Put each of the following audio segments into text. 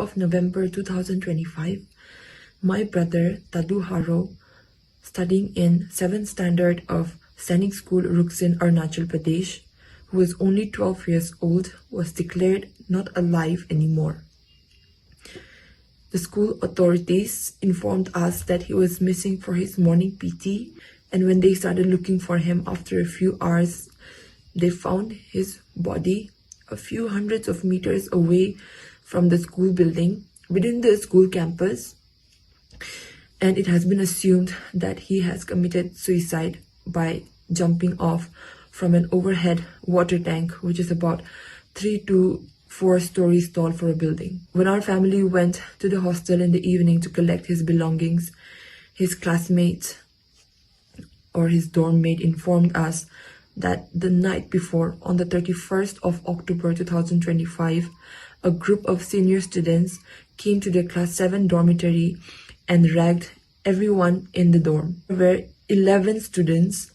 of November 2025, my brother Taduh Haro, studying in 7th standard of Sainik School, Ruksin, Arunachal Pradesh, who was only 12 years old, was declared not alive anymore. The school authorities informed us that he was missing for his morning PT, and when they started looking for him after a few hours, they found his body a few hundreds of meters away from the school building within the school campus, and it has been assumed that he has committed suicide by jumping off from an overhead water tank, which is about 3 to 4 stories tall for a building. When our family went to the hostel in the evening to collect his belongings, his classmates or his dorm mate informed us that the night before, on the 31st of October 2025, a group of senior students came to the class 7 dormitory and ragged everyone in the dorm. There were 11 students,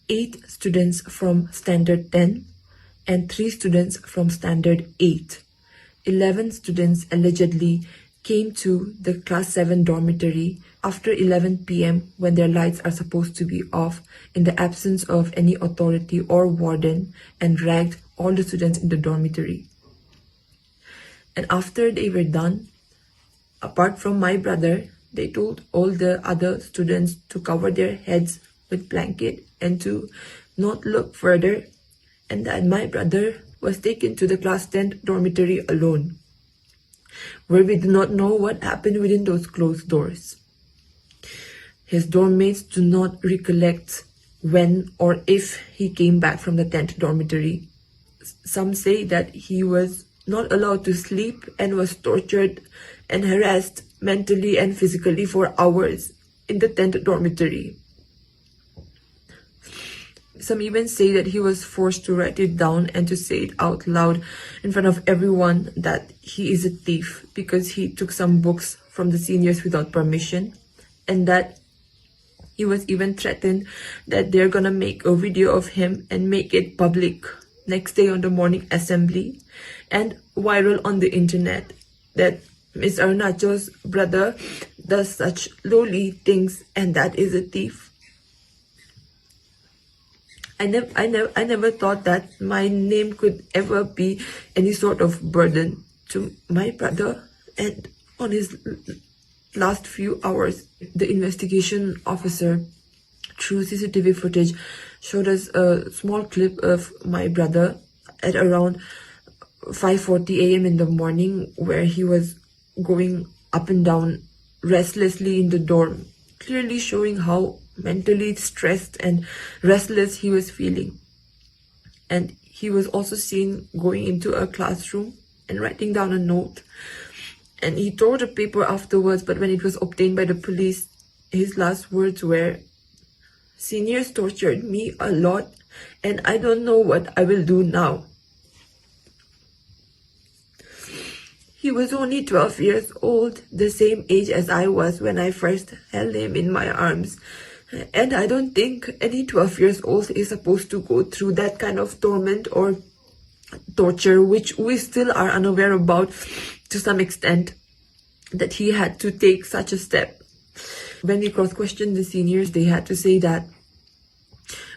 8 students from standard 10 and 3 students from standard 8. 11 students allegedly came to the class 7 dormitory after 11 p.m. when their lights are supposed to be off, in the absence of any authority or warden, and ragged all the students in the dormitory. And after they were done, apart from my brother, they told all the other students to cover their heads with blanket and to not look further, and that my brother was taken to the class 10 dormitory alone, where we do not know what happened within those closed doors. His dorm mates do not recollect when or if he came back from the 10th dormitory. Some say that he was not allowed to sleep and was tortured and harassed mentally and physically for hours in the 10th dormitory. Some even say that he was forced to write it down and to say it out loud in front of everyone that he is a thief because he took some books from the seniors without permission, and that he was even threatened that they're gonna make a video of him and make it public next day on the morning assembly and viral on the internet, that Miss Arunachal's brother does such lowly things and that is a thief. I never thought that my name could ever be any sort of burden to my brother. And on his last few hours, the investigation officer, through CCTV footage, showed us a small clip of my brother at around 5:40 a.m. in the morning, where he was going up and down restlessly in the dorm, clearly showing how mentally stressed and restless he was feeling. And he was also seen going into a classroom and writing down a note, and he tore the paper afterwards, but when it was obtained by the police, his last words were, "Seniors tortured me a lot and I don't know what I will do now." He was only 12 years old, the same age as I was when I first held him in my arms. And I don't think any 12 years old is supposed to go through that kind of torment or torture, which we still are unaware about to some extent, that he had to take such a step. When we cross-questioned the seniors, they had to say that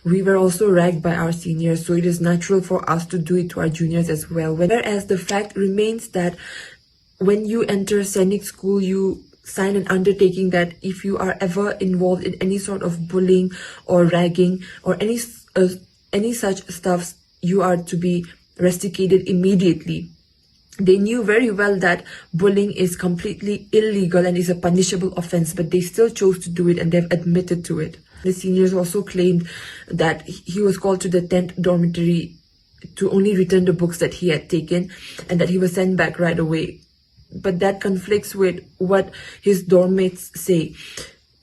we were also ragged by our seniors, so it is natural for us to do it to our juniors as well. Whereas the fact remains that when you enter Sainik school, you sign an undertaking that if you are ever involved in any sort of bullying or ragging or any such stuff, you are to be rusticated immediately. They knew very well that bullying is completely illegal and is a punishable offense, but they still chose to do it, and they've admitted to it. The seniors also claimed that he was called to the 10th dormitory to only return the books that he had taken and that he was sent back right away. But that conflicts with what his dorm mates say.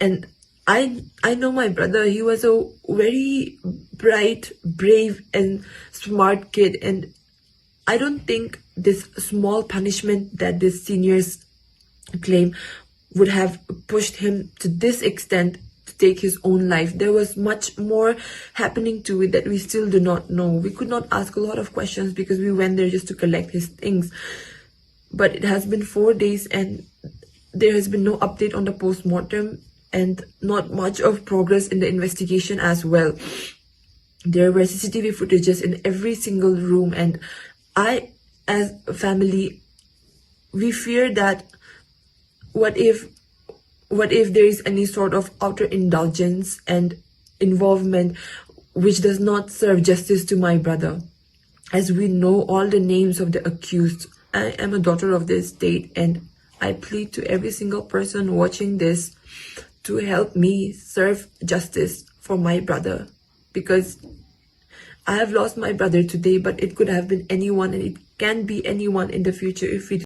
And I know my brother, he was a very bright, brave and smart kid, and I don't think this small punishment that the seniors claim would have pushed him to this extent to take his own life. There was much more happening to it that we still do not know. We could not ask a lot of questions because we went there just to collect his things. but it has been 4 days and there has been no update on the post-mortem and not much of progress in the investigation as well. There were CCTV footages in every single room, and I, as a family, we fear that what if there is any sort of outer indulgence and involvement which does not serve justice to my brother. As we know all the names of the accused, I am a daughter of this state, and I plead to every single person watching this to help me serve justice for my brother, because I have lost my brother today, but it could have been anyone, and it can be anyone in the future if we